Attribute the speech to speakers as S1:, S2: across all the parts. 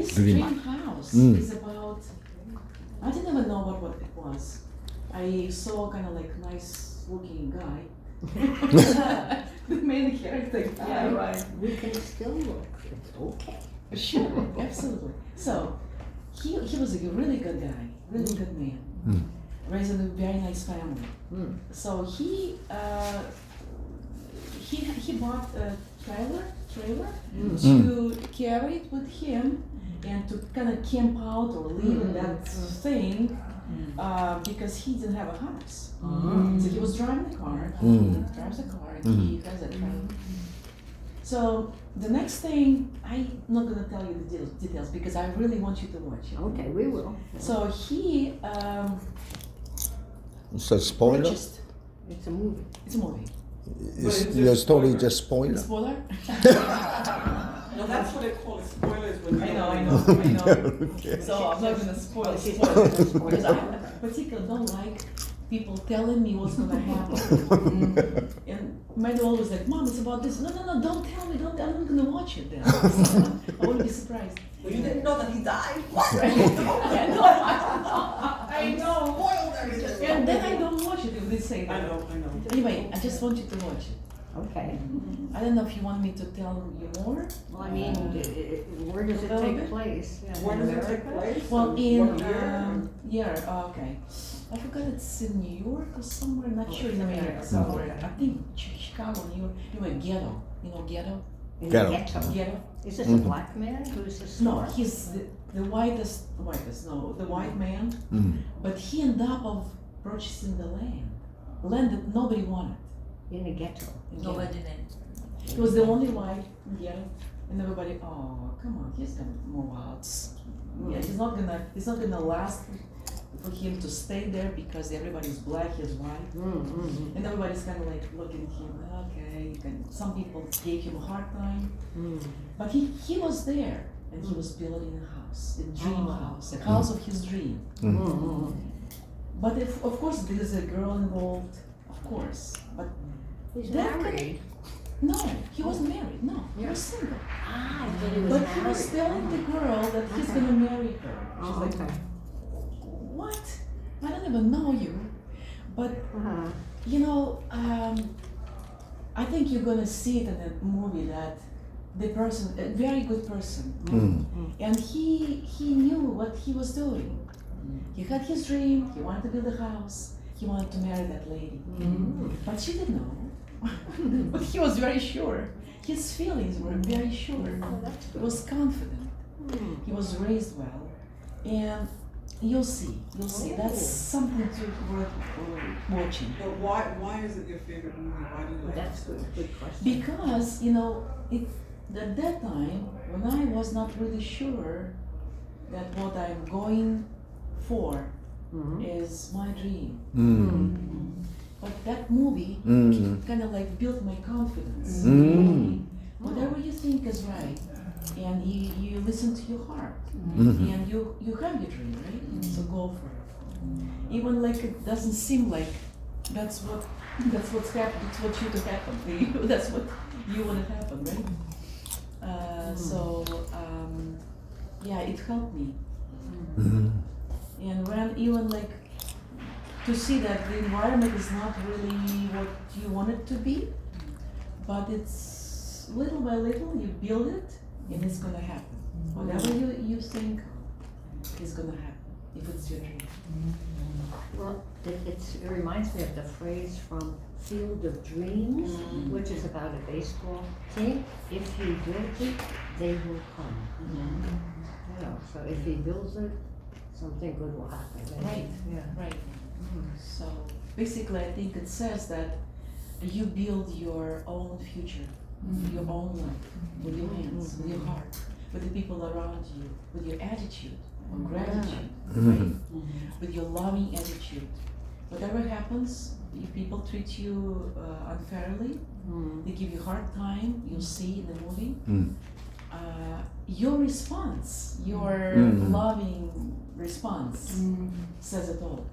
S1: His
S2: Dream.
S1: dream house is about, I didn't even know what it was. I saw kind of like nice looking guy. The main character guy.
S3: Yeah, right. We can still look. It's okay.
S1: Sure, absolutely. So, he was a really good guy, really good man, raised in a very nice family. So he bought a trailer to carry it with him and to kind of camp out or live in that thing because he didn't have a house. So he was driving the car, he drives a car, and he has a trailer. So the next thing, I'm not gonna tell you the details because I really want you to watch it.
S3: Okay, we will.
S1: So he
S2: It's a spoiler?
S1: purchased.
S3: It's a movie.
S1: It's a movie.
S2: Is your story just spoiler?
S1: Spoiler?
S4: No, that's what they call it, spoilers when
S1: I
S4: you
S1: know.
S2: Okay.
S1: So I'm not gonna spoil
S3: She's
S1: it
S3: not gonna spoil
S1: because
S3: it.
S1: I particularly don't like people telling me what's gonna happen. And my dad always like, Mom, it's about this. No, don't tell me. I'm not gonna watch it then. I won't be surprised.
S4: Well, you didn't know that he died? What?
S1: I know.
S4: Spoiled everything.
S1: And then I don't watch it if they say
S4: I
S1: that.
S4: know.
S1: Anyway, I just want you to watch it.
S3: Okay.
S1: I don't know if you want me to tell you more.
S3: Well, I mean, where does it
S1: A little
S3: take
S1: bit?
S3: place? Yeah,
S4: Where
S3: in
S4: does it take
S3: America?
S4: place?
S1: Well,
S4: And
S1: in
S4: what year?
S1: okay. I forgot it's in New York or somewhere. Not sure in
S3: it's
S1: America
S3: America.
S1: somewhere. I think Chicago, New York. Anyway, ghetto. You know ghetto.
S3: In
S2: Ghetto.
S3: the ghetto.
S1: Ghetto.
S3: Is this a black man who's a
S1: No,
S3: star?
S1: he's the whitest. No, the white man. But he ended up purchasing the land that nobody wanted.
S3: In the ghetto.
S1: In ghetto. He was the only white in ghetto, and everybody, oh, come on, he's gonna move out. Yeah, it's not gonna last for him to stay there because everybody's black, he's white. And everybody's kind of like looking at him, okay, some people gave him a hard time. But he was there, and he was building a house, a dream house, a house of his dream. But of course there's a girl involved, of course, but
S3: He's
S1: that
S3: married.
S1: no, he wasn't married, no, he
S3: Yeah.
S1: was single.
S3: Ah, I thought he was
S1: But
S3: married.
S1: he was telling the girl that he's
S3: Okay.
S1: gonna marry her. She's
S3: Oh,
S1: like,
S3: okay.
S1: what? I don't even know you. But, you know, I think you're gonna see it in the movie that the person, a very good person, and he knew what he was doing. He had his dream, he wanted to build a house, he wanted to marry that lady. But she didn't know. But he was very sure. His feelings were very sure.
S3: Oh, that's
S1: He
S3: good.
S1: was confident. He was raised well. And you'll see. That's something to worth watching.
S4: But why is it your favorite movie? Why do you like
S3: That's
S4: it?
S3: good. Good question.
S1: Because, you know, at that time, when I was not really sure that what I'm going for is my dream. But that movie kind of like built my confidence. Whatever you think is right, and you listen to your heart, and you have your dream, right? So go for it. Even like it doesn't seem like that's what's happened. It's what should have happened for you. That's what you want to happen, right? Yeah, it helped me. And when even like to see that the environment is not really what you want it to be, but it's little by little you build it and it's gonna happen. Whatever you think is gonna happen if it's your dream.
S3: Well, it reminds me of the phrase from Field of Dreams, which is about a baseball team. If you build it, they will come. You know, so if he builds it, something good will happen.
S1: Right.
S3: Yeah.
S1: Right. So basically I think it says that you build your own future, your own life, with your hands, with your heart, with the people around you, with your attitude of gratitude, right? With your loving attitude. Whatever happens, if people treat you unfairly, they give you a hard time, you'll see in the movie, your response, your loving response says it all.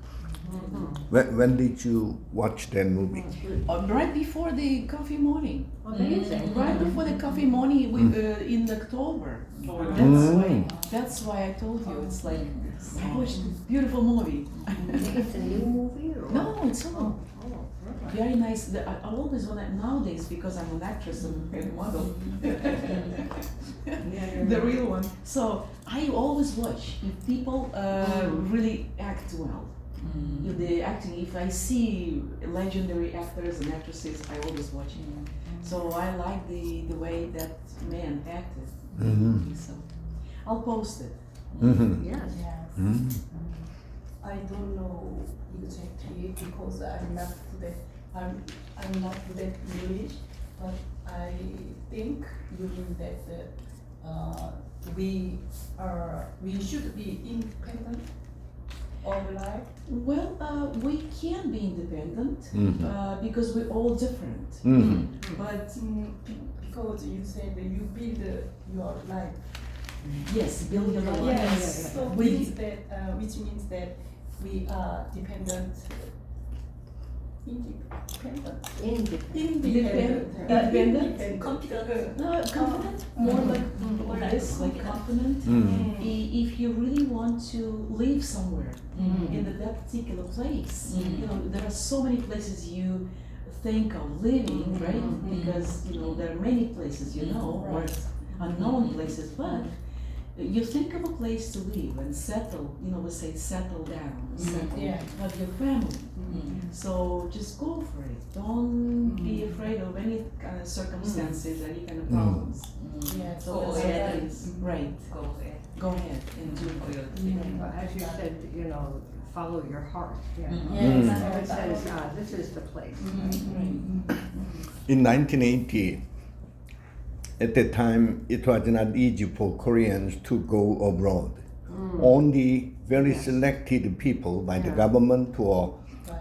S2: When did you watch that movie?
S1: Right before the coffee morning.
S3: Amazing.
S1: Right before the coffee morning in October.
S4: Oh,
S1: That's why I told you it's like I watched a beautiful movie.
S3: It's a new movie or?
S1: No, it's all
S3: Oh, really?
S1: very nice. I always want to nowadays because I'm an actress and a model. The real one. So I always watch if people really act well. If the acting, if I see legendary actors and actresses, I always watch it. So I like the way that man acted. So I'll post it.
S3: Yes.
S5: Yes. I don't know exactly because I'm not good at English, but I think you mean that we should be independent of life.
S1: Well, we can be independent because we're all different. But
S5: Because you said that you build your life.
S1: yes, build your life.
S5: Yes. So
S1: We-
S5: which means that we are dependent. Independent.
S1: Independent.
S5: Confident.
S1: No, confident. More like this, like confident. If you really want to live somewhere in that particular place, you know, there are so many places you think of living, right? Because you know there are many places you know, or unknown places, but you think of a place to live and settle. You know, we say settle down, settle,
S5: Yeah.
S1: have your family. So just go for it. Don't be afraid of any kind of circumstances, any kind of problems.
S5: Yes.
S1: So
S6: Go
S1: that's
S6: ahead.
S1: what it is. Right.
S6: Go ahead.
S1: Go ahead and do
S6: For
S1: it.
S6: your dream.
S3: Well, as you said, you know, follow your heart. Yeah.
S5: Yes.
S3: So it says, this is the place.
S2: In 1980, at that time, it was not easy for Koreans to go abroad. Only very selected people by the government or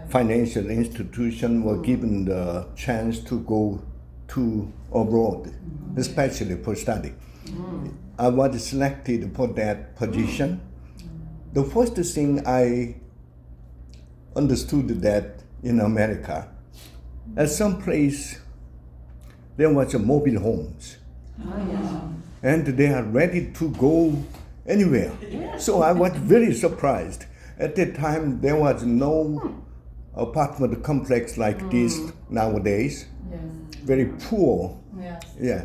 S2: financial institution were given the chance to go to abroad, especially for study. I was selected for that position. The first thing I understood that in America, at some place there was a mobile homes, and they are ready to go anywhere. So I was very surprised. At that time, there was no apartment complex like this nowadays.
S5: Yes.
S2: Very poor.
S5: Yes.
S2: Yeah,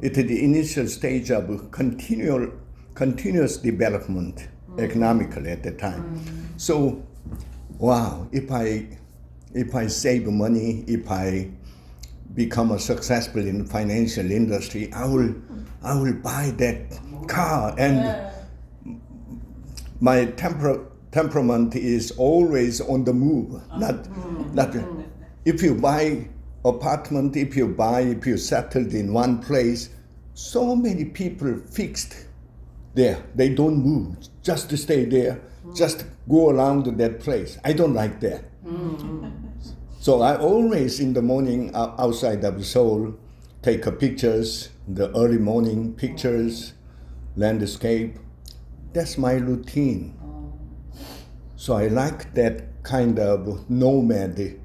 S2: it is the initial stage of continuous development economically at the time. So, wow, if I save money, if I become a successful in financial industry, I will buy that car. And my temperament is always on the move. Not if you buy apartment, if you settled in one place, so many people fixed there. They don't move, just to stay there, just go around to that place. I don't like that. So I always in the morning outside of Seoul take pictures, the early morning pictures, landscape. That's my routine. So I like that kind of nomad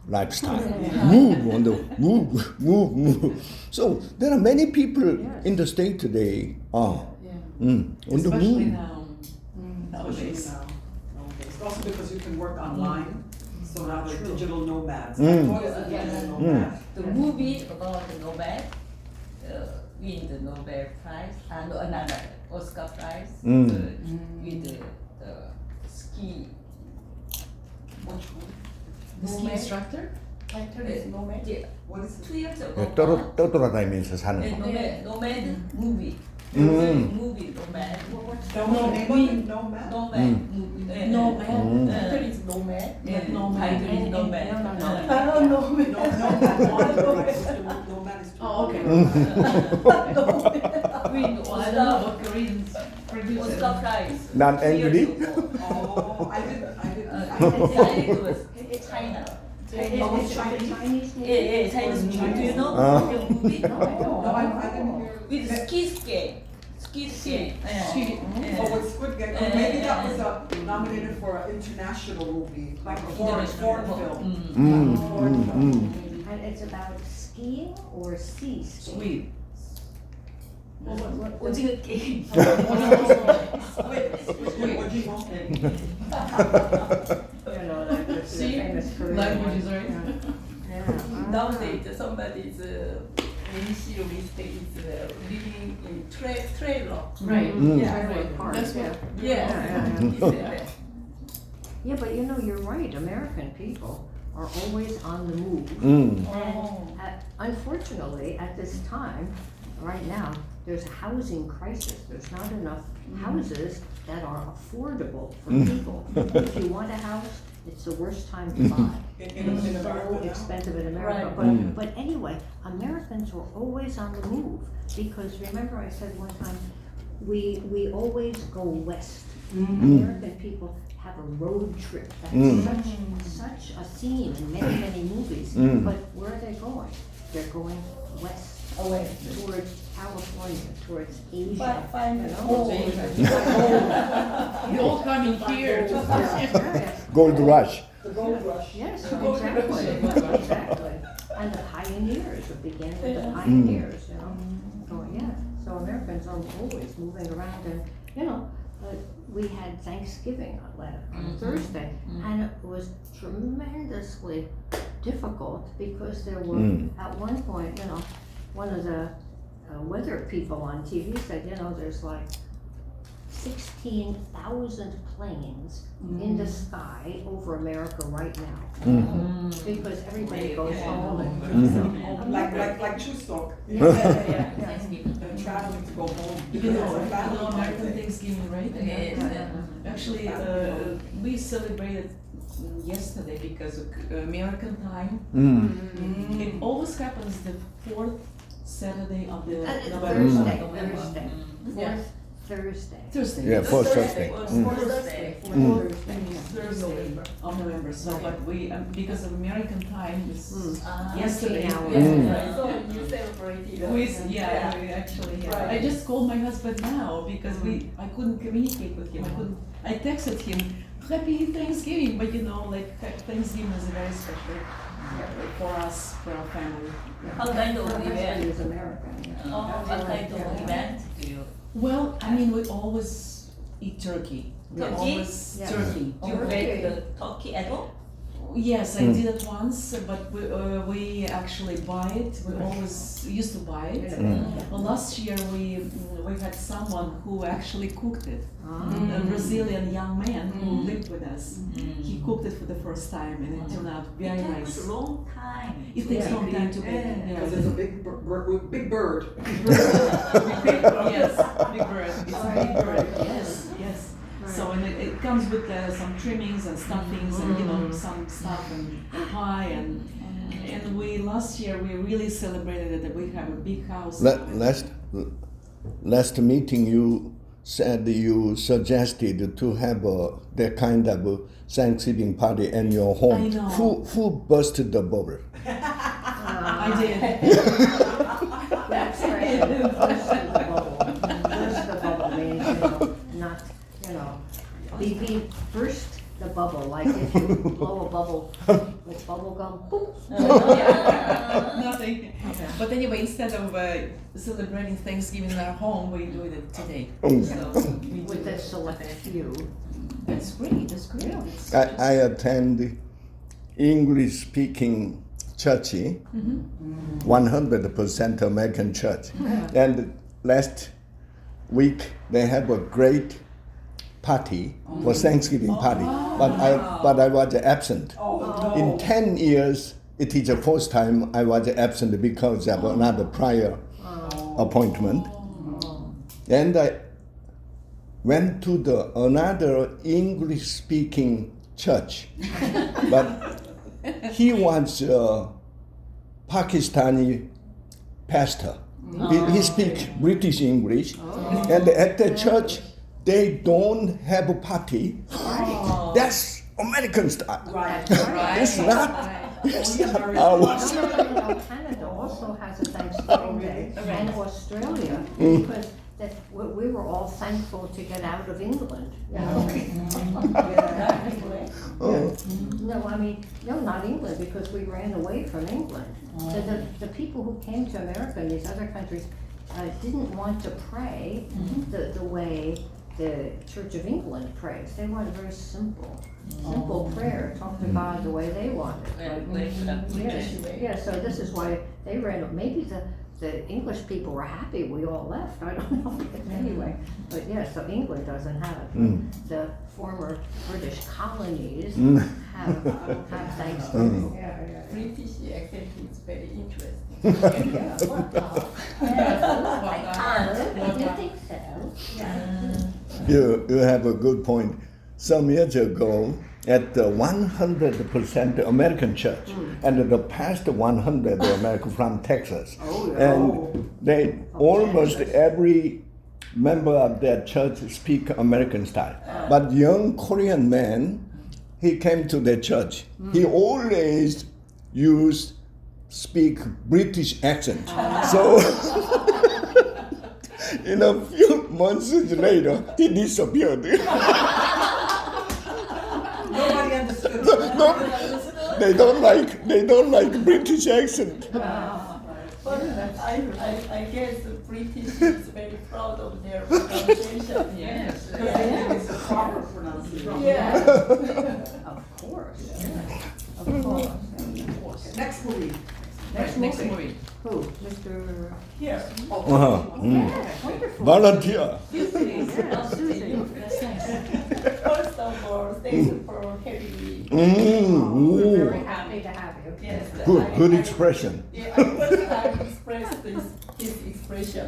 S2: lifestyle. Move. So there are many people in the state today on the
S1: Especially
S2: move.
S1: now. Nowadays.
S4: Nowadays. Also because you can work online, so now they're digital nomads.
S2: Mm.
S4: What is a digital nomad?
S6: The movie about the Nobel win the Nobel Prize and another Oscar Prize with the ski. Which one?
S1: The ski instructor?
S5: Title is nomad.
S6: Yeah,
S4: What is it?
S6: 2 years ago.
S2: 떠돌아다니면서 사는 거.
S6: Nomad movie.
S2: 음.
S6: Movie Nomad.
S4: No, name of it, nomad?
S6: Nomad movie.
S1: Nomad.
S5: Title is nomad.
S6: Yeah,
S1: Nomad.
S6: title is Nomad.
S3: No.
S5: Nomad.
S4: Nomad is to
S1: Oh, okay.
S6: Win
S1: I don't know
S6: Oscar,
S1: what Koreans produce.
S6: Oscar Prize.
S2: Not
S6: 2 years
S2: angry?
S6: ago.
S4: Oh, I didn't.
S6: It was China.
S4: Oh, it's Chinese?
S3: Chinese
S6: Yeah, Chinese movie. Do you know the movie?
S4: No, I didn't hear.
S6: With ski ski. Yeah.
S1: Ski.
S6: Yeah.
S4: Oh, with Squid Game. Oh, maybe that was nominated for for an international movie, like a
S6: International
S4: foreign film.
S3: And it's about skiing or sea skiing?
S1: Sweet.
S3: What-
S6: 오징어 게임.
S4: 오징어.
S3: You know, like the
S1: See,
S3: famous Korean
S1: languages,
S3: one.
S1: right?
S3: Yeah.
S6: Nowadays, somebody is MC mistake is living in trailer.
S1: Right.
S6: Yeah.
S3: Trailer park,
S1: That's
S3: yeah.
S1: what-
S6: Yeah.
S3: Yeah,
S6: He said that.
S3: Yeah, but you know, you're right, American people are always on the move.
S2: Mm.
S3: And unfortunately, at this time, right now, there's a housing crisis. There's not enough houses that are affordable for people. If you want a house, it's the worst time to buy.
S4: In
S3: It's so
S4: America now?
S3: expensive in America,
S6: Right.
S3: but anyway, Americans were always on the move, because remember I said one time, we always go west. American people have a road trip, that's such a theme in many, many movies, but where are they going? They're going west,
S6: Away.
S3: towards California, towards Asia,
S6: Find
S3: you know?
S6: home.
S1: You all coming here.
S3: Yeah.
S2: Gold rush.
S4: The gold rush.
S3: Yes, exactly. And the pioneers, it began with the pioneers, you know? Oh, yeah, so Americans are always moving around and, you know, we had Thanksgiving on Thursday, and it was tremendously difficult because there were, at one point, you know, one of the weather people on TV said, you know, there's like 16,000 planes in the sky over America right now. Because everybody goes home and.
S4: Like Chuseok,
S6: Thanksgiving.
S4: traveling to go home.
S1: You know,
S4: It's a family
S1: American
S4: thing.
S1: Thanksgiving, right?
S6: Yes.
S1: Actually, we celebrated yesterday because of American time. It always happens the fourth Saturday of the November.
S3: Thursday.
S1: Yeah.
S3: Thursday.
S1: Thursday.
S2: Yeah, first Thursday.
S6: Thursday.
S1: Thursday of November. So, but we because of American time is yesterday.
S3: 13 hours.
S6: Yes, so you celebrated.
S1: We actually. Yeah.
S6: Right.
S1: I just called my husband now because I couldn't communicate with him. I texted him, "Happy Thanksgiving," but you know, like Thanksgiving is very special for us, for our family.
S6: What kind of
S3: Everybody
S6: event?
S3: is American.
S6: What kind of event do you?
S1: Well, I mean, we always eat turkey. We
S6: Turkey?
S1: always
S3: Yeah.
S1: turkey.
S6: You make the turkey at all?
S1: Yes, I did it once, but we actually buy it. We always used to buy it. Well, last year we had someone who actually cooked it. A Brazilian young man who lived with us. He cooked it for the first time, and it turned out very
S6: It
S1: nice.
S6: takes a long time.
S1: It takes a long time to make.
S4: Because it's a big bird.
S1: Big bird. Yes, big bird. It's a big bird. Yes, yes. So and it comes with some trimmings and stuffings and you know some stuff and pie and we last year we really celebrated it that we have a big house.
S2: Last meeting you said you suggested to have that kind of Thanksgiving party in your home.
S1: I know.
S2: Who busted the bubble?
S1: I did.
S3: That's right. Burst the bubble. Burst the bubble means, you know, not, you know, be burst the bubble, like if you blow a bubble with bubble gum, boop.
S1: Nothing. But anyway, instead of celebrating Thanksgiving in our home, we do it today. So we do
S3: With a
S1: it.
S3: select few.
S1: That's great. That's great. It's
S2: I attend English speaking church, 100% American church. And last week they have a great party for Thanksgiving party, but I was absent. In 10 years, it is the first time I was absent because of another prior appointment. And I went to another English-speaking church, but he was a Pakistani pastor. He speaks British English, and at the church they don't have a party. That's American style.
S4: Right.
S2: It's not. It's not ours.
S3: Canada also has a Thanksgiving Day, and Australia, because that we were all thankful to get out of England. You know?
S2: Oh.
S3: No, I mean, no, not England, because we ran away from England. So the people who came to America and these other countries didn't want to pray the way the Church of England prays. They want a very simple prayer, talk to God the way they want it. Yeah, so this is why they ran. Maybe the English people were happy we all left. I don't know. But anyway, but yeah, so England doesn't have it. The former British colonies have Thanksgiving.
S6: British accent is very interesting.
S3: You think so?
S2: You have a good point. Some years ago, at the 100% American church, and the past 100 American from Texas, and they almost every member of that church speak American style. But young Korean man, he came to the church. He always speak British accent. So in a few months later, he disappeared.
S4: Nobody understood.
S2: They don't like British accent.
S6: But I guess the British is very proud of their pronunciation. Yes.
S4: It's a proper pronunciation.
S6: Yeah.
S3: Of course. Of course.
S4: Next movie.
S3: Next movie. Who? Mr.
S6: Here.
S3: Yes, wonderful.
S2: Volunteer.
S3: Susie.
S1: That's nice.
S6: First of all, thank you for having me.
S3: We're very
S2: Ooh.
S3: happy to have you.
S6: Yes.
S2: Good expression.
S6: Yeah, I first time expressed his expression.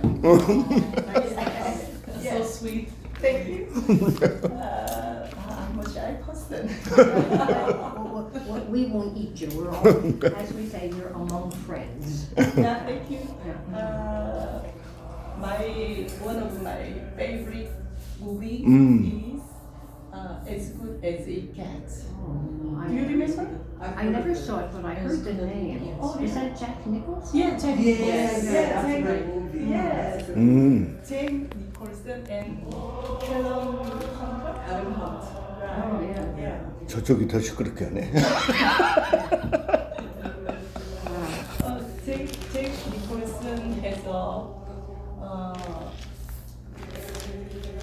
S1: So sweet.
S6: Thank you. I'm a shy person.
S3: We won't eat you. We're all, as we say, you're among friends.
S6: Yeah, thank you. One of my favorite movies is As Good as It Gets. Do you remember?
S3: I never saw it, but I heard the name. Oh, is that Jack Nicholson?
S6: Yeah, Jack.
S4: Yes, that's a
S6: Jack.
S4: great movie.
S6: Yes. Jack Nicholson and
S4: Adam Hunt.
S3: Oh, yeah.
S6: Yeah.
S2: 저쪽이 더 시끄럽게 하네.
S6: Jack Nicholson has a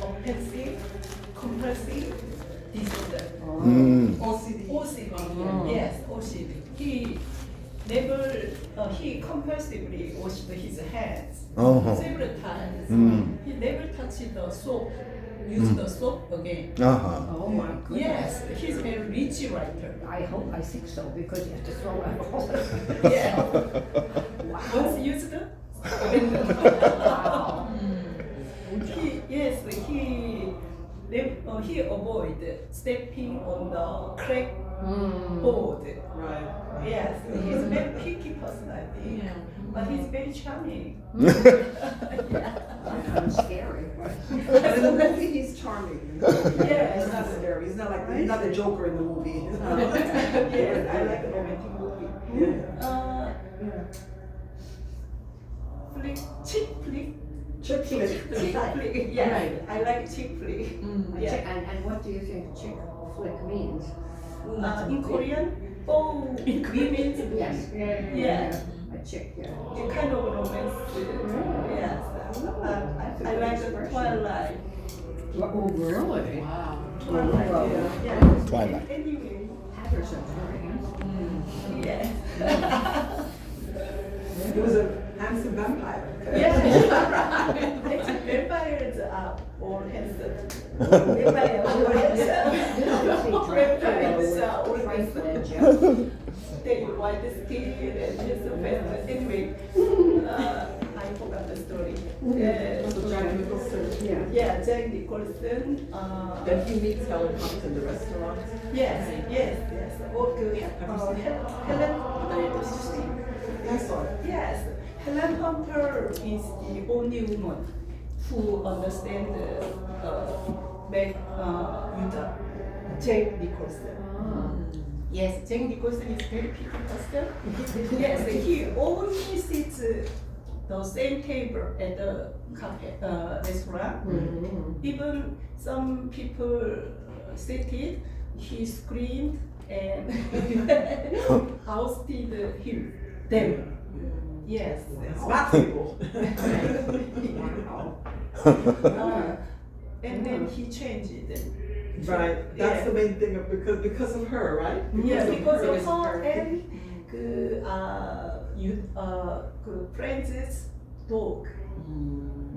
S6: obsessive compulsive disorder. OCD. Yes, OCD. He compulsively washed his hands several times. He never touched the soap, used the soap again.
S3: Oh, my goodness.
S6: Yes, he's a very rich writer.
S3: I think so, because you have to throw out all of it.
S6: Yeah. Once used,
S3: Wow.
S6: he avoid stepping on the crack board.
S4: Right.
S6: Yes, he's a very picky person, I think, but he's very charming.
S3: I'm scary.
S4: But in the movie, he's charming.
S6: Yes.
S4: He's not scary. He's not the Joker in the movie.
S6: Yes, I like the romantic movie. Chick flick.
S4: Chick flick.
S6: Chick flick. Yeah, I like chick flick. Yeah.
S3: And what do you think chick flick means?
S6: In Korean, for women's
S3: Yes.
S6: Yeah.
S3: A chick, yeah.
S6: You kind of romance. Yes. I like the Twilight.
S3: Oh, really?
S1: Wow.
S6: Twilight.
S3: Well,
S6: Yeah.
S2: Twilight.
S6: Anyway.
S3: Patterson's very handsome.
S6: Yes.
S4: He was a handsome vampire.
S6: Yeah. Vampires are all handsome. Vampires are all handsome. Vampires are all handsome. They white skin and handsome face. Anyway, I forgot the story.
S4: So Jack Nicholson.
S6: Yeah, Jack Nicholson.
S4: Then he meets Helen Hunt in the restaurant.
S6: Yes. Oh, good. Helen.
S4: Yes, sir.
S6: Yes, Helen Hunter is the only woman who understands Jack Nicholson. Yes, Jack Nicholson is very picky person. Yes, he only sees the
S5: the same table at the cafe, restaurant. Even some people seated, he screamed and ousted them. Yes.
S4: Smart people.
S5: And then he changed it.
S4: Right, that's the main thing of because of her, right?
S5: Yeah, because of
S4: Because of
S5: her
S4: her.
S5: and friends' dog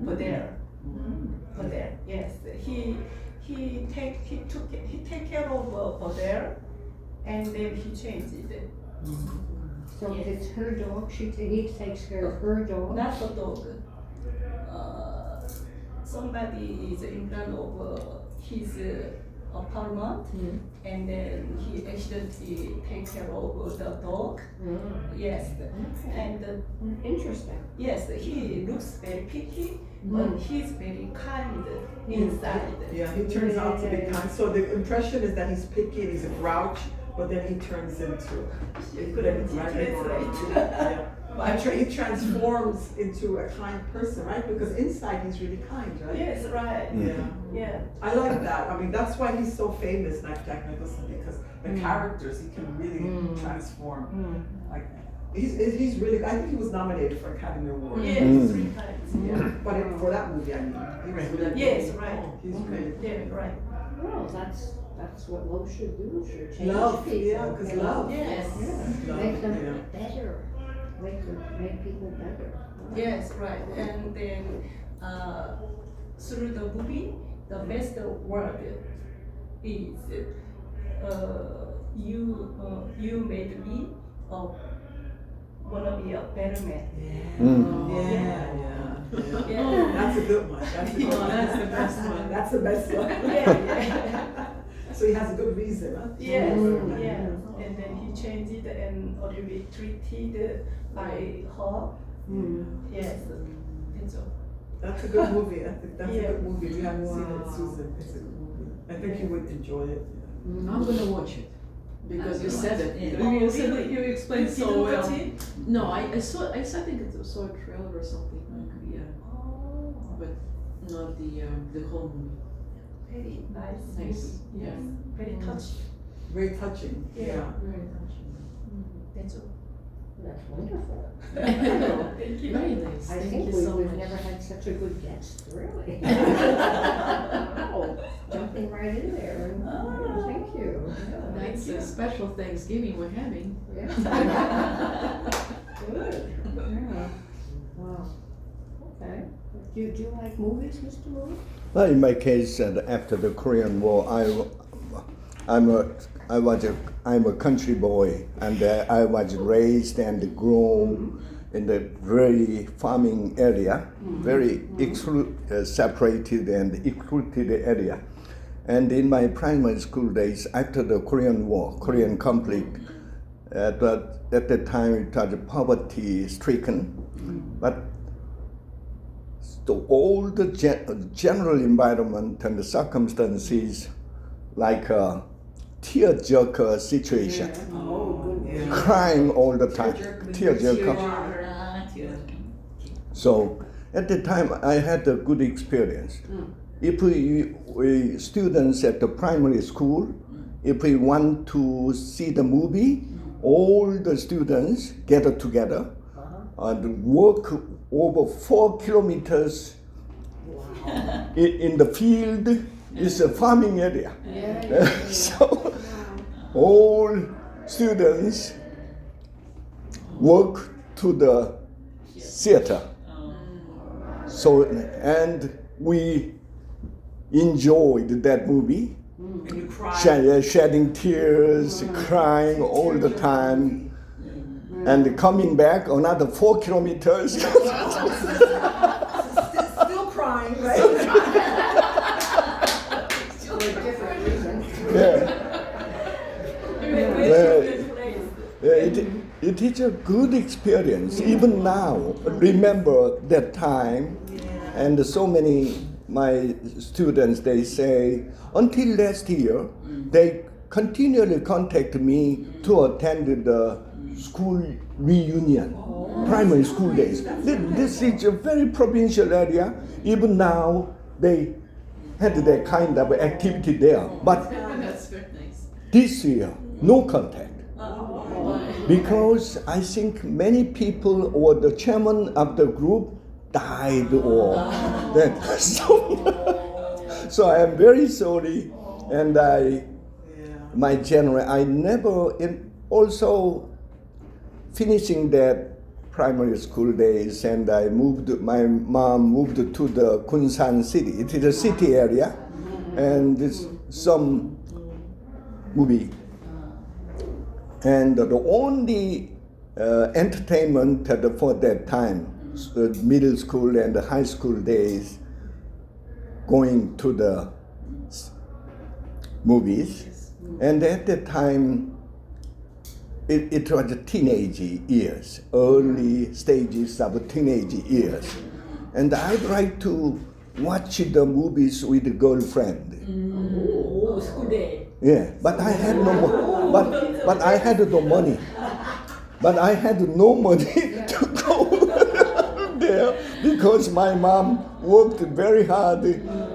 S5: were there. Were there. Yes, he take care of there, and then he changed it.
S3: So it's her dog, he takes care of her dog?
S5: Not the dog. Somebody is in front of his apartment, and then he accidentally take care of the dog. Yes, and
S3: Interesting.
S5: yes, he looks very picky, but he's very kind inside.
S4: Yeah, he turns out to be kind. So the impression is that he's picky and he's a grouch, but then he turns into.
S5: You couldn't translate.
S4: Yeah. He transforms into a kind person, right? Because inside he's really kind, right?
S5: Yes, right.
S4: Yeah.
S5: Yeah.
S4: I like that. I mean, that's why he's so famous, Jack Nicholson, because the characters he can really transform. Like, he's really. I think he was nominated for Academy Award.
S5: Yes, 3 times.
S4: Yeah. But for that movie, I mean, he was really.
S5: Yes, right.
S4: He's great.
S5: Yeah, right.
S3: Well, that's what love should do, should change
S4: Love,
S3: people.
S4: yeah, because love.
S5: Yes.
S3: Yeah,
S4: Love,
S3: make them
S4: yeah.
S3: better, make people better.
S5: Yes, right. And then through the movie, the best word is you made me wanna be a better man.
S4: Yeah.
S5: Yeah.
S4: That's a good one. That's a good one.
S1: That's the best one.
S4: That's the best one.
S5: Yeah.
S4: So he has a good reason, huh?
S5: Yes,
S3: Mm.
S5: yeah. And then he changed it and a little bit treated by her. Yes. And so.
S4: That's a good movie. That's
S5: Yeah.
S4: a good movie. We haven't seen it, Susan. It's a good movie. I think you would enjoy it.
S1: I'm gonna watch it because you said it.
S6: Yeah.
S1: You said it. You explained
S5: You
S1: so
S5: didn't
S1: well.
S5: watch it?
S1: No, I saw. I think it saw a trailer or something. Yeah, but not the whole movie.
S5: Very nice.
S1: Nice.
S5: movie.
S1: Yeah.
S5: Very touching.
S4: Very touching.
S5: Yeah.
S1: Very touching.
S5: That's all.
S3: That's wonderful.
S5: Thank you.
S1: Very nice.
S3: I
S1: Thank
S3: think
S1: you so
S3: we've
S1: much.
S3: never had such a good guest, really. Wow, jumping right in there, and thank you. Yeah,
S1: That's a special Thanksgiving we're having.
S3: yeah. Good, yeah. Wow, okay. Do you like movies, Mr. Moore?
S2: Well, in my case, after the Korean War, I'm a country boy, and I was raised and grown in the very farming area, very separated and excluded area. And in my primary school days, after the Korean War, Korean conflict, at the time it was poverty-stricken, but all the general environment and the circumstances, like a tearjerker situation,
S4: Oh, good. Yeah.
S2: crying all the time, tearjerker. So at the time, I had a good experience. If we students at the primary school, if we want to see the movie, all the students gather together and walk over 4 kilometers in the field. It's a farming area. So all students walk to the theater. So, and we enjoyed that movie,
S4: And you cry.
S2: shedding tears, crying all the time, and coming back another 4 kilometers.
S4: Still crying, right?
S3: For different reasons.
S2: Yeah.
S5: Place.
S2: It is a good experience. Even now, remember that time, and so many my students, they say, until last year, they continually contact me to attend the school reunion, primary school days. This is a very provincial area. Even now, they had that kind of activity there. But
S1: That's very nice.
S2: this year, no contact. Because I think many people or the chairman of the group died or that. So I am very sorry, and my general, I never, also finishing that primary school days, and my mom moved to the Kunsan city. It is a city area, and there's some movie. And the only entertainment for that time, middle school and the high school days, going to the movies. And at that time, it was teenage years, early stages of teenage years. And I'd like to watch the movies with a girlfriend.
S6: Oh, school day.
S2: Yeah, but I had no but I had no money. But I had no money to go there because my mom worked very hard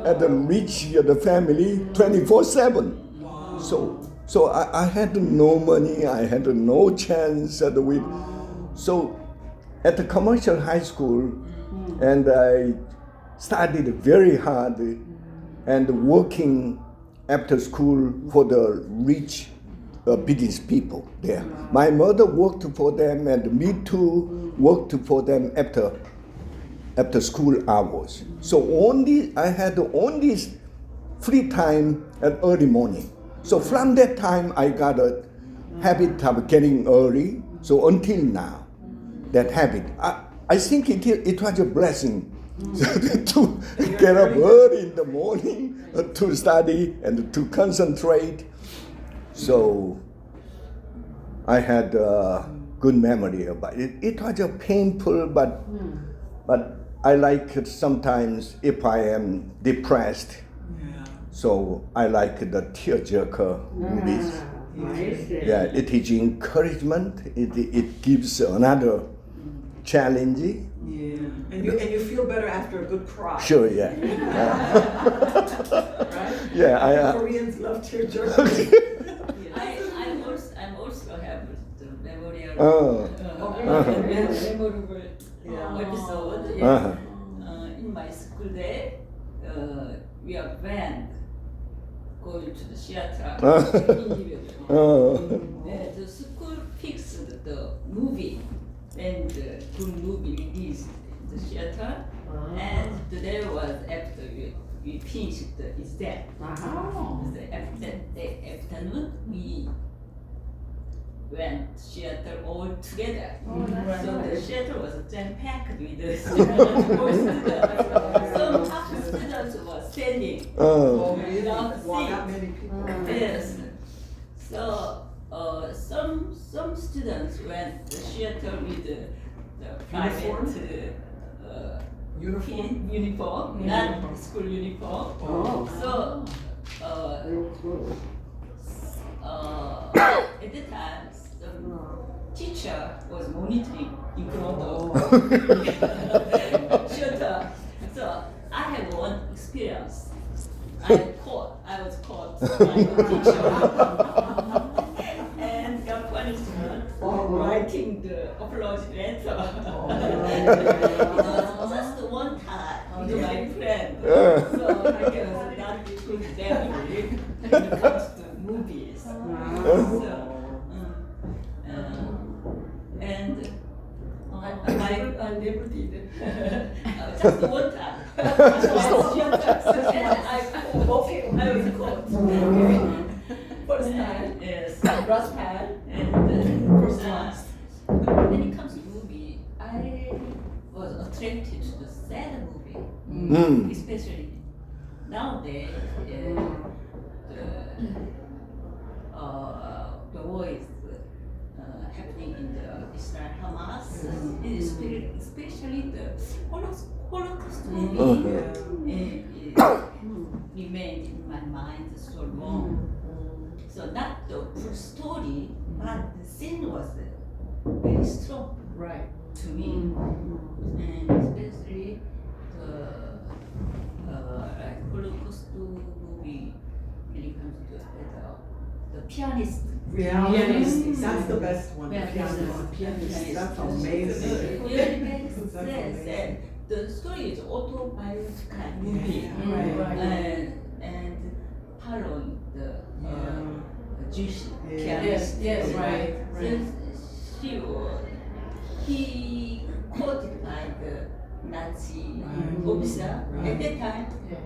S2: at the reach the family 24/7. So I had no money. I had no chance with. So at the commercial high school, and I studied very hard and working after school for the rich business people there. My mother worked for them, and me too worked for them after school hours. So I had only free time at early morning. So from that time, I got a habit of getting early. So until now, that habit, I think it was a blessing to get up early in the morning to study and to concentrate. So I had a good memory about it. It was a painful, but I like it sometimes if I am depressed. So I like the tearjerker movies. Yeah, it is encouragement. It gives another challenge.
S4: Yeah, and you feel better after a good cry.
S2: Sure, yeah.
S4: Right?
S2: Yeah,
S4: Koreans love tearjerker.
S6: I'm also have the memorial memorable episode.
S2: Uh-huh.
S6: In my school day, we are band going to the theater individual. The school fixed the movie and the good movie released in the theater, and there was after we finished the exam. After the afternoon we went theater all together. So the theater was jam-packed with the students. Some half students were standing without
S4: Wow, that
S6: seat.
S4: many people.
S6: Yes. So some students went to the theater with the private uniform, not school uniform. So at the time, the teacher was monitoring in front of theater. So I had one experience. I was caught by the teacher and got punishment for writing the apology letter. It was just one time to my friend. So I was not good memory when it comes to movies. And I never did. Just one time. I was caught. First time. Yes. Last time. And when it comes to movie, I was attracted to the sad movie, especially nowadays. The war is happening in the Israel-Hamas, especially the Holocaust movie remained in my mind so long. So not the full story, but the scene was very strong
S1: Right.
S6: to me, and especially like Holocaust movie when it comes to the pianist.
S4: Yeah,
S1: Pianist.
S4: that's the best one.
S6: Yeah,
S4: The pianist.
S1: Pianist.
S4: That's amazing.
S6: Really makes
S4: That's
S6: sense,
S4: amazing.
S6: and the story is autobiographical movie,
S4: Yeah, right.
S6: and following the Jewish
S4: Yeah.
S6: pianist.
S1: Yes, right,
S6: So he codified the Nazi
S4: Right.
S6: officer.
S4: Right.
S6: At that time,
S1: Yeah.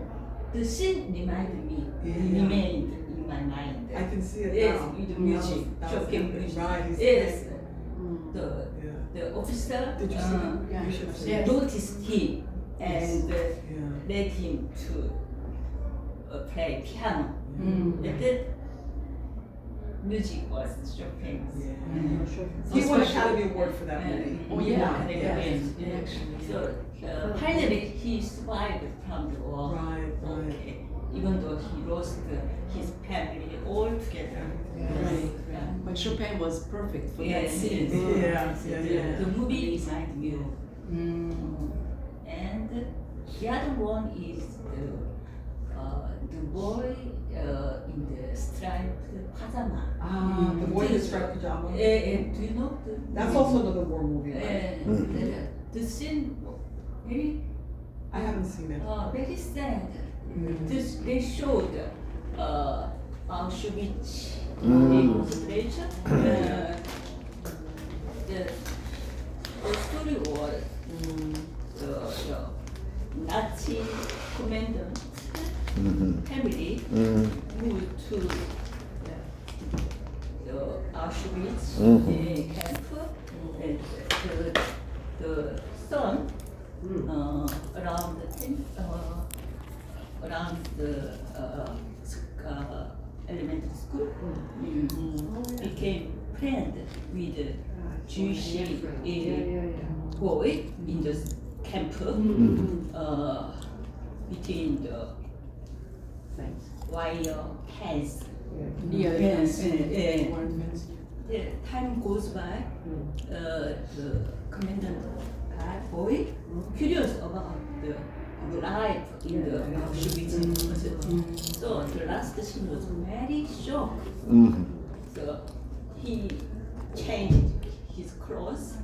S6: the scene reminded me,
S4: Yeah.
S6: remained in my mind.
S4: I can see it
S6: Yes,
S4: now.
S6: with the music,
S4: That was
S6: Chopin
S4: epic.
S6: music.
S4: Right, he's
S6: Yes,
S1: Mm.
S4: Yeah.
S6: the officer
S4: Did you see him?
S1: Yeah.
S4: You should see
S1: Yeah.
S4: it.
S6: noticed him and
S4: Yeah.
S6: led him to play piano.
S1: Mm.
S6: And that music was Chopin's.
S4: Yeah.
S1: Mm.
S4: He won
S1: Especially-
S4: Academy Award for that movie.
S1: Oh,
S6: Yeah,
S1: yeah,
S6: Academy
S1: yeah,
S6: Award.
S1: yeah, actually.
S6: So finally he survived from the war.
S4: Right, right.
S6: Okay. Even though he lost his family altogether.
S1: Right. But Chopin was perfect for that
S6: Yes,
S1: scene.
S6: yes.
S4: Yeah,
S6: The-
S4: yeah.
S6: The movie reminded me of.
S1: Mm.
S6: And the other one is the boy in the striped pajama.
S4: Ah, the boy in the striped pajama.
S6: Do you know the?
S4: That's also another war movie, right?
S6: The scene very
S4: I haven't seen it.
S6: very sad.
S4: Mm.
S6: They showed Auschwitz
S2: Mm.
S6: concentration. The story was the Nazi commandant family moved to the Auschwitz camp, and the son around the elementary school became friend with the Jewish boy in the camp between the wire fence.
S1: Yeah, yes.
S6: Yeah.
S1: Ornaments.
S6: The time goes by, the commandant boy curious about the life in the Auschwitz. So the last scene was very shocked. So he changed his clothes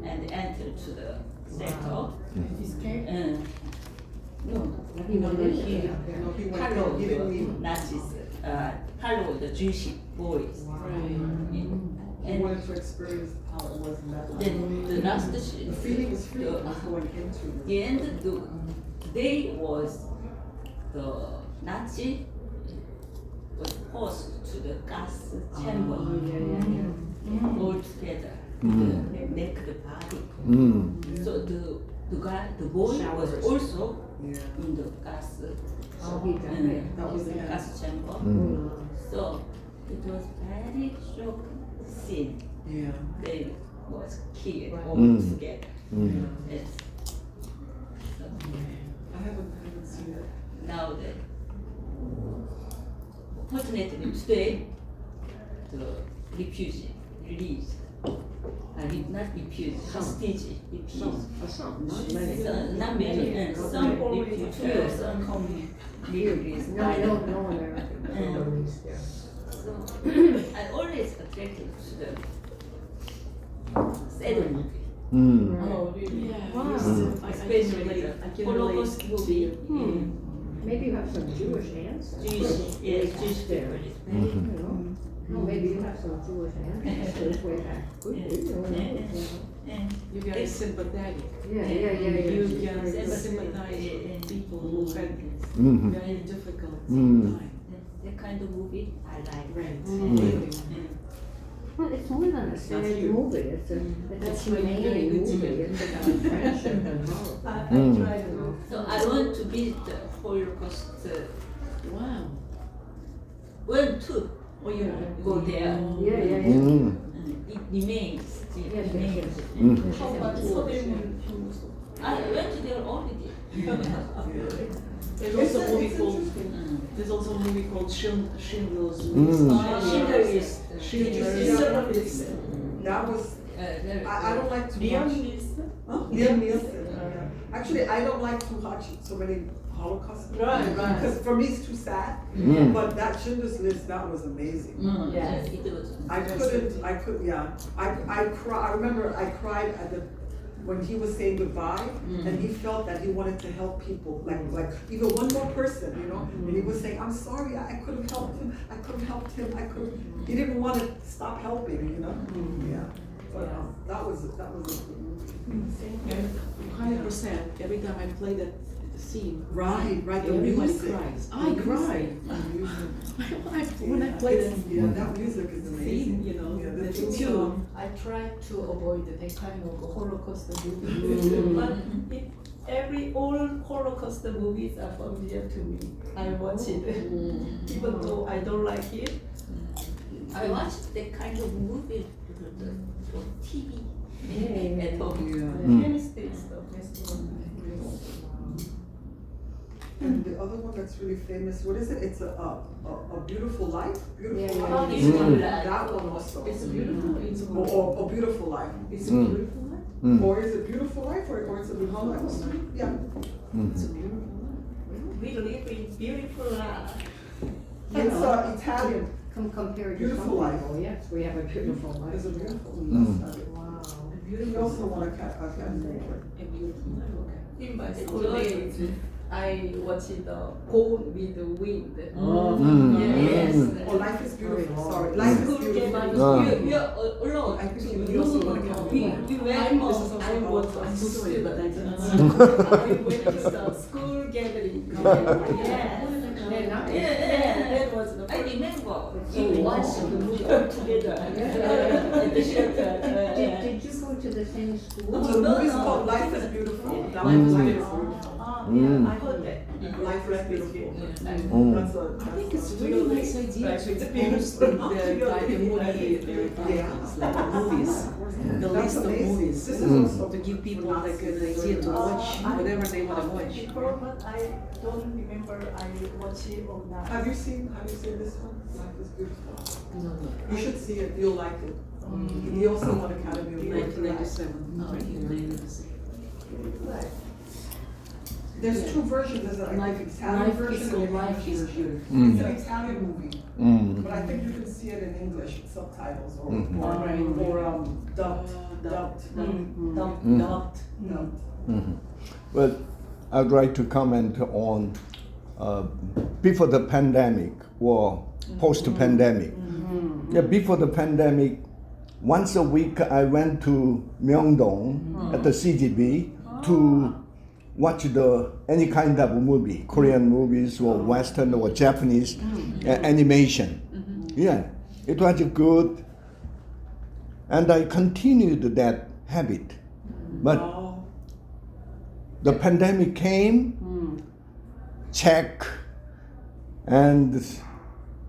S6: and entered to the sector. No,
S3: He wanted to-
S6: he
S4: No, he went.
S6: followed
S4: He didn't
S6: the
S4: leave.
S6: Nazis, followed the Jewish boys.
S4: He
S6: And
S4: wanted to experience how it was in that life.
S6: then the last scene,
S4: The feeling was free. It was going into.
S6: the end, the day was the Nazi was forced to the gas chamber all together, the naked body. So the guy, the boy was
S4: Showers.
S6: also
S4: Yeah.
S6: in the gas,
S4: That was the end.
S6: gas chamber. So it was very shocking scene.
S4: Yeah.
S6: They was killed
S4: Right.
S6: all together. Yes. So
S4: I haven't seen it.
S6: now that fortunately today the refugee released. Not refugee, hostage refugee. Not many, some refugee, some released by the. So I always attracted to the sad movie.
S1: Oh, really? Yeah.
S3: Wow.
S6: Especially the Holocaust movie.
S3: Maybe you have some Jewish ancestors.
S6: Jewish, yes, Jewish
S3: there.
S6: people.
S3: You know? Oh, maybe you have some Jewish ancestors way back. Could be, you don't know.
S6: And
S1: You get sympathetic.
S3: Yeah.
S1: You can sympathize with people who had very difficult time.
S6: that kind of movie I like.
S1: Right.
S3: Well, it's more than a sad movie, it's
S1: That's
S3: a
S1: why you get a
S3: humane
S1: good
S3: movie,
S1: TV.
S3: it's about friendship and love.
S5: I tried to.
S6: So I want to visit the Holocaust.
S1: Wow.
S6: Want to
S1: Oh, you
S6: go there.
S3: Yeah.
S6: It remains. Still
S3: Yes,
S6: remains.
S3: yes.
S5: How about Soviet
S6: I went there already.
S1: There's also a movie called Schindler's List.
S6: Schindler's List.
S1: Schindler's List.
S4: That was I don't like too
S5: Liam
S4: much.
S5: Neeson.
S4: Huh? Liam Neeson. Yeah. Actually, I don't like to watch so many Holocaust movies.
S5: Right, right.
S4: Because for me it's too sad.
S2: Mm.
S4: But that Schindler's List, that was amazing.
S5: Yes.
S6: It was.
S4: I cry. I remember I cried when he was saying goodbye, and he felt that he wanted to help people, like even one more person, you know. And he was saying, "I'm sorry, I could have helped him. I could have helped him. I could." He didn't want to stop helping, you know. Yeah. But that was a good movie.
S1: 100%. Every time I play that scene,
S4: Right. The
S1: everybody
S4: music.
S1: cries.
S4: The
S1: I
S4: music.
S1: cry.
S4: The music.
S1: When I play that
S4: Yeah, that music is
S1: theme,
S4: amazing.
S1: you know,
S4: Yeah,
S1: the
S4: the
S1: tune.
S5: I try to avoid the kind of Holocaust movie, but all Holocaust movies are familiar to me. I watch it, even though I don't like it.
S6: I watched that kind of movie on TV at home.
S4: Yeah.
S5: Chemistry is the best one.
S4: And the other one that's really famous, what is it? It's a Beautiful Life. Beautiful
S3: Yeah,
S4: Life.
S5: Oh,
S6: it's good.
S4: That one also.
S5: It's beautiful. It's
S4: Or,
S5: good.
S4: A Beautiful Life.
S5: It's
S2: Mm.
S5: beautiful.
S2: Mm.
S4: Or is it Beautiful Life or it's a Beautiful Life? Yeah.
S5: It's beautiful. We live in beautiful life.
S4: It's Italian.
S3: Compared to
S4: Beautiful
S3: some
S4: life.
S3: people, yes, we have a beautiful life.
S4: It's a beautiful.
S2: Mm.
S3: Wow.
S4: He also won a Academy Award.
S1: A beautiful life, okay.
S5: In my school days, I watched the Gone with the Wind.
S2: Mm.
S5: Yes.
S4: Oh, Life is Beautiful. Sorry. Life is
S5: School game,
S4: Beautiful.
S5: we are alone.
S4: I think he also won a Academy Award.
S5: We went
S1: I
S5: home.
S1: saw
S5: I was a
S1: I saw it, but I didn't see
S5: I went to the school gathering. Yes. Yeah, that was the
S6: I remember.
S3: So
S6: You
S3: once
S6: watched
S3: the movie.
S5: together. At the shelter.
S3: Did you go to the same school?
S4: So the movie's called Life is Beautiful. That one's beautiful.
S5: Yeah, I heard that.
S4: Life is Beautiful.
S2: Mm.
S4: That's a.
S1: I think it's a really nice idea to post the like a movie titles, like movies, the list of movies,
S4: This is also.
S1: to give people like an idea to watch whatever they want to watch.
S5: Before, but I don't remember I watched it or not.
S4: Have you seen this one? Life is Beautiful.
S1: No, no.
S4: You should see it. You'll like it. He also won Academy Award. for that.
S1: 1997. 1997.
S4: There's two versions. There's an
S1: Life,
S4: Italian
S1: life
S4: version.
S1: is
S4: and an
S1: life
S4: English
S1: is
S4: version.
S1: beautiful.
S4: It's an Italian movie,
S2: Mm.
S4: but I think you can see it in English with subtitles or
S2: Mhm.
S4: dubbed.
S2: Mm.
S5: Not.
S2: Mhm. Well, I'd like to comment on before the pandemic or post-pandemic. Yeah, before the pandemic, once a week I went to Myeongdong at the CGV to watch any kind of movie, Korean movies or Western or Japanese animation. Yeah, it was good, and I continued that habit. But the pandemic came, check, and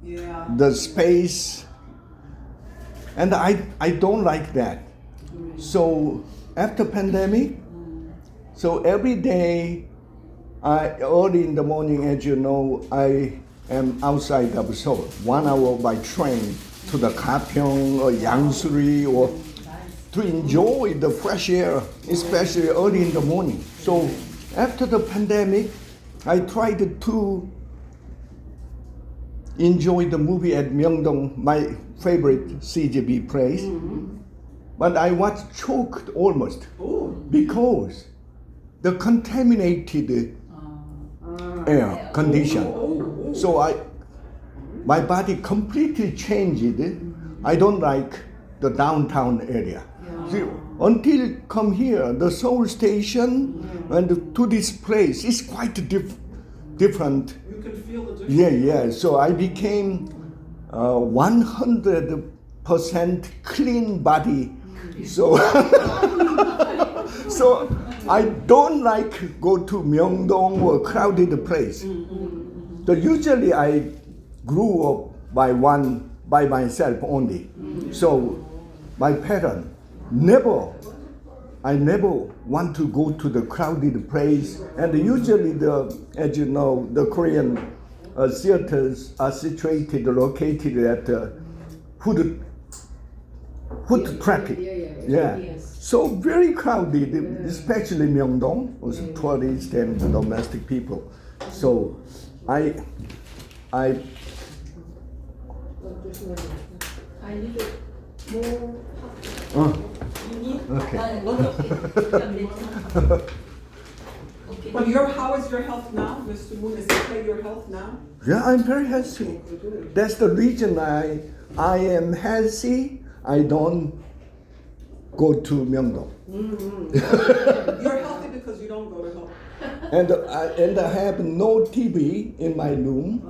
S4: Yeah.
S2: the space, and I don't like that. So after pandemic, so every day, early in the morning, as you know, I am outside of Seoul, 1 hour by train to the Gapyeong or Yangsuri or to enjoy the fresh air, especially early in the morning. So after the pandemic, I tried to enjoy the movie at Myeongdong, my favorite CGV place. But I was choked almost because the contaminated air condition. So my body completely changed. I don't like the downtown area. See, until come here, the Seoul station and to this place is quite different.
S4: You can feel the difference.
S2: Yeah. So I became 100% clean body. So, so I don't like go to Myeongdong or crowded place. So usually I grew up by myself only. So my parents I never want to go to the crowded place. And usually as you know, the Korean theaters are located at foot traffic. Yeah.
S1: Yes.
S2: So very crowded, especially Myeongdong, was tourists and domestic people. So I
S3: Look, there's more.
S5: I need more. You need.
S2: Okay.
S5: Okay.
S4: But how is your health now, Mr. Moon? Is okay your health now?
S2: yeah, I'm very healthy. That's the reason I am healthy. I don't go to Myeongdong.
S4: You're healthy because you don't go to health.
S2: And I have no TV in my room.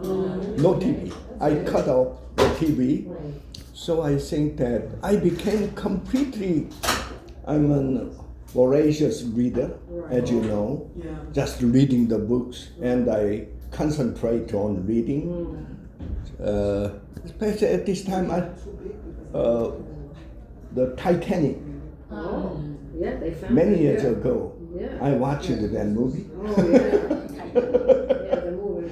S2: No TV. I cut off the TV. So I think that I became completely, I'm an voracious reader, as you know.
S4: Yeah.
S2: Just reading the books, and I concentrate on reading. Especially at this time, the Titanic,
S3: Oh, yeah, they found
S2: many
S3: it,
S2: years
S3: yeah.
S2: ago.
S3: Yeah.
S2: I watched that movie.
S3: Oh, yeah. Yeah, the movie.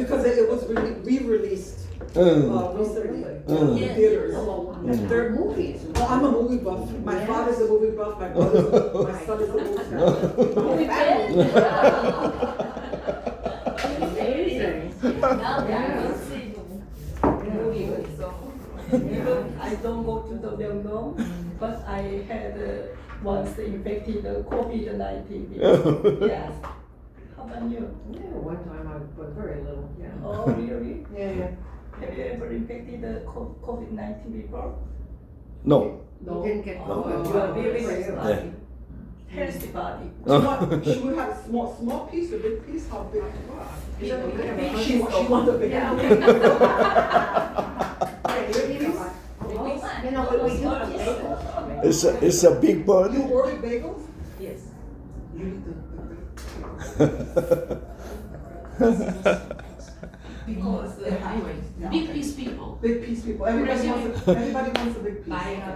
S4: Because it was re-released recently in
S6: Yes.
S4: theaters.
S3: They're movies.
S4: Oh, I'm a movie buff. My
S3: Yeah.
S4: father's a movie buff. My brother's my son is a movie buff.
S6: Movie fan?
S3: Amazing.
S6: Now they are see movie also.
S5: Even I don't go to the Myeongdong, but I had once infected COVID-19 before. Yes. How about you?
S3: Yeah, one time but very little, yeah.
S5: Oh, really?
S3: Yeah.
S5: Have you ever infected COVID-19 before?
S2: No.
S3: You didn't get
S5: Oh,
S3: COVID.
S5: you are very
S3: For you.
S5: healthy body. Healthy body.
S4: Should we have small piece or big piece? How big?
S5: Big
S4: She wants a big
S5: Yeah.
S4: one.
S3: You know, we do this.
S2: It's a big bird.
S4: You order bagels?
S5: Yes.
S4: You need the
S5: Because
S1: Anyway, big piece people.
S4: big piece people. Everybody wants a big piece.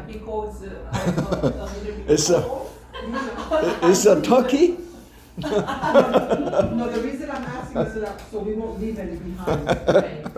S5: because I'm a little bit
S2: It's a-
S5: tall.
S2: It's a turkey.
S4: No, the reason I'm asking is so that so we won't leave any behind.
S1: Right.